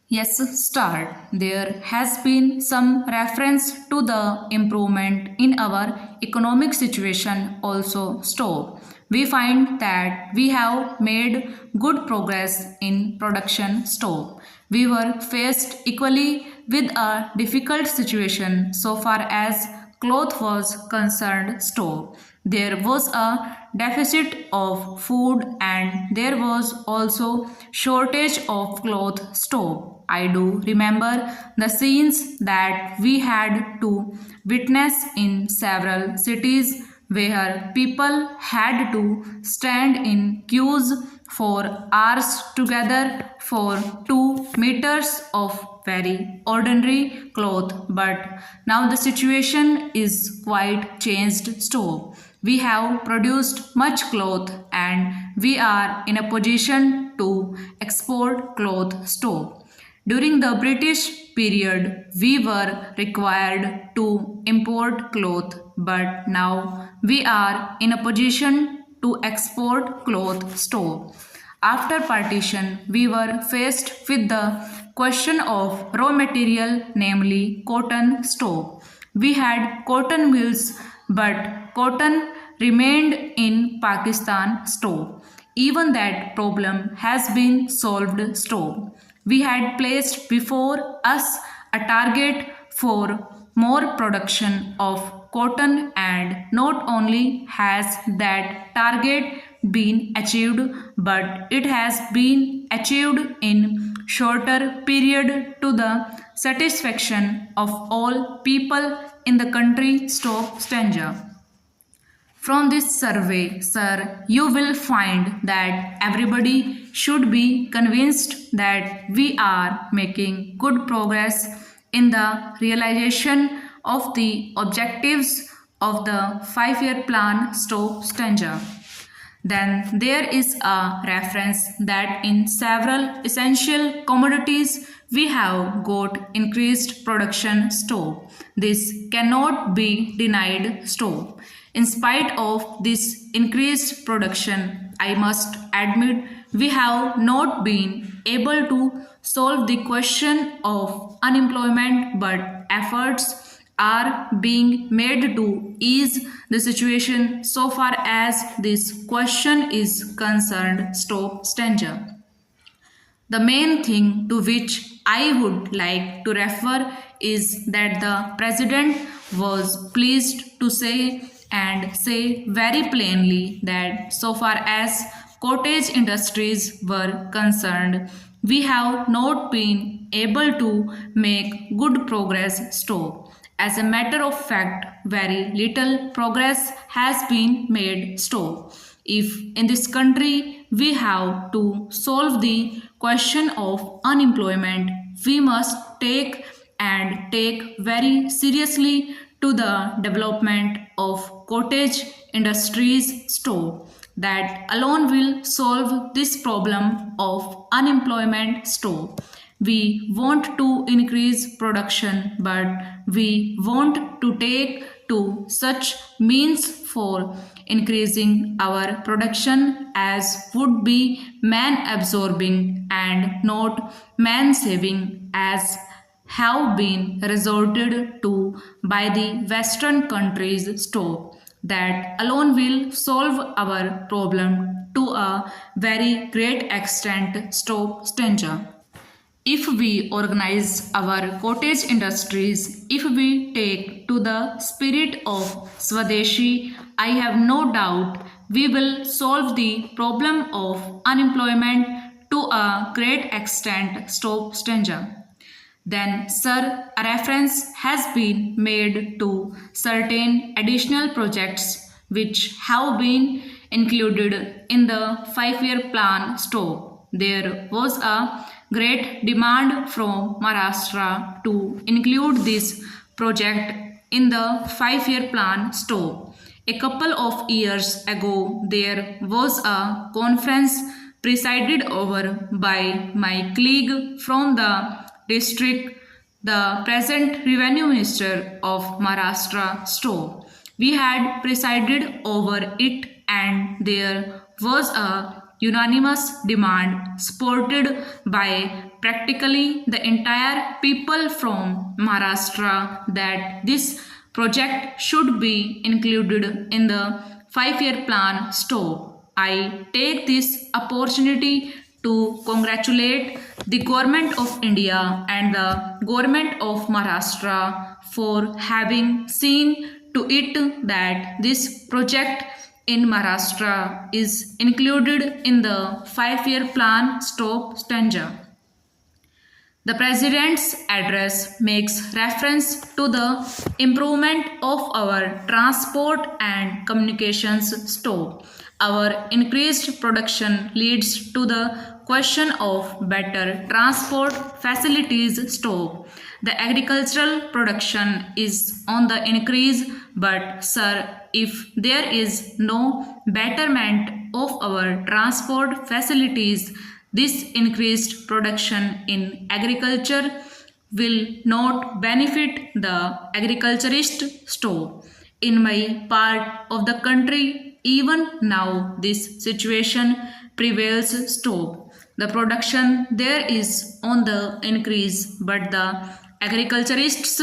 Yes, start. There has been some reference to the improvement in our economic situation also stop. We find that we have made good progress in production stop. We were faced equally with a difficult situation so far as cloth was concerned stop. There was a deficit of food and there was also shortage of cloth stove. I do remember the scenes that we had to witness in several cities where people had to stand in queues for hours together for 2 meters of very ordinary cloth. But now the situation is quite changed. So we have produced much cloth and we are in a position to export cloth stove. During the British period, we were required to import cloth, but now we are in a position to export cloth stove. After partition, we were faced with the question of raw material, namely cotton stove. We had cotton mills, but cotton remained in Pakistan stove. Even that problem has been solved stove. We had placed before us a target for more production of cotton, and not only has that target been achieved, but it has been achieved in shorter period to the satisfaction of all people in the country. Stop stanza. From this survey, sir, you will find that everybody should be convinced that we are making good progress in the realization of the objectives of the 5 year plan. Stop stanza. Then there is a reference that in several essential commodities we have got increased production stove. This cannot be denied stove. In spite of this increased production, I must admit we have not been able to solve the question of unemployment, but efforts are being made to ease the situation so far as this question is concerned. Stop stanza. The main thing to which I would like to refer is that the president was pleased to say and say very plainly that so far as cottage industries were concerned, we have not been able to make good progress stop. As a matter of fact, very little progress has been made stop. If in this country we have to solve the question of unemployment, we must take very seriously to the development of cottage industries store. That alone will solve this problem of unemployment store. We want to increase production, but we want to take to such means for increasing our production as would be man absorbing and not man saving, as have been resorted to by the Western countries. Stop. That alone will solve our problem to a very great extent. Stop stanza. If we organize our cottage industries, if we take to the spirit of Swadeshi, I have no doubt we will solve the problem of unemployment to a great extent. Stop stanza. Then, sir, a reference has been made to certain additional projects which have been included in the 5 year plan. Stop. There was a great demand from Maharashtra to include this project in the 5 year plan. Stop. A couple of years ago, there was a conference presided over by my colleague from the district, the present revenue minister of Maharashtra store. We had presided over it, and there was a unanimous demand supported by practically the entire people from Maharashtra that this project should be included in the 5-year plan stop. I take this opportunity to congratulate the Government of India and the Government of Maharashtra for having seen to it that this project in Maharashtra is included in the 5-year plan stop stanza. The President's address makes reference to the improvement of our transport and communications stock. Our increased production leads to the question of better transport facilities stock. The agricultural production is on the increase, but sir, if there is no betterment of our transport facilities, this increased production in agriculture will not benefit the agriculturist store. In my part of the country, even now this situation prevails store. The production there is on the increase, but the agriculturists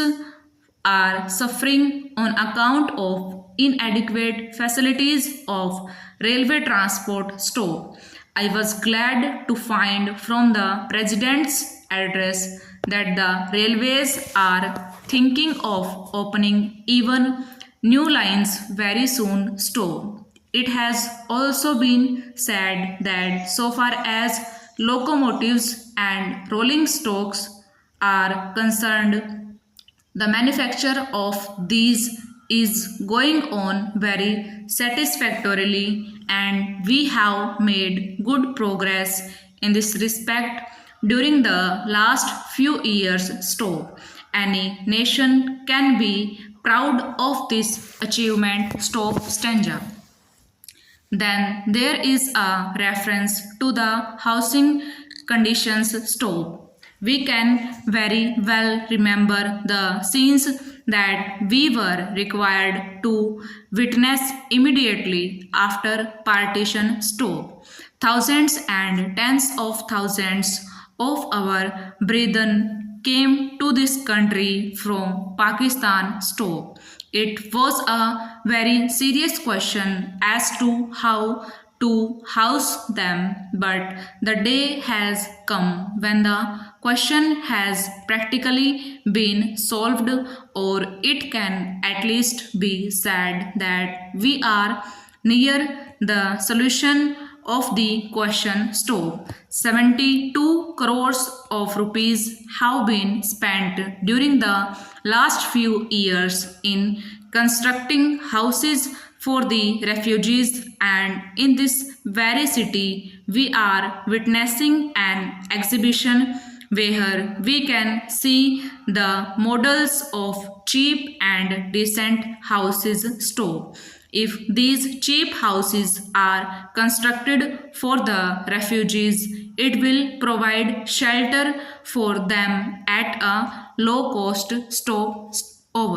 are suffering on account of inadequate facilities of railway transport store. I was glad to find from the President's address that the railways are thinking of opening even new lines very soon store. It has also been said that so far as locomotives and rolling stocks are concerned, the manufacture of these is going on very satisfactorily, and we have made good progress in this respect during the last few years. Stop. Any nation can be proud of this achievement. Stop stanza. Then there is a reference to the housing conditions stop. We can very well remember the scenes that we were required to witness immediately after partition stop. Thousands and tens of thousands of our brethren came to this country from Pakistan stop. It was a very serious question as to how to house them, but the day has come when the question has practically been solved, or it can at least be said that we are near the solution of the question stop. 72 crores of rupees have been spent during the last few years in constructing houses for the refugees, and in this very city we are witnessing an exhibition where we can see the models of cheap and decent houses stop. If these cheap houses are constructed for the refugees, it will provide shelter for them at a low cost. Stop. Over.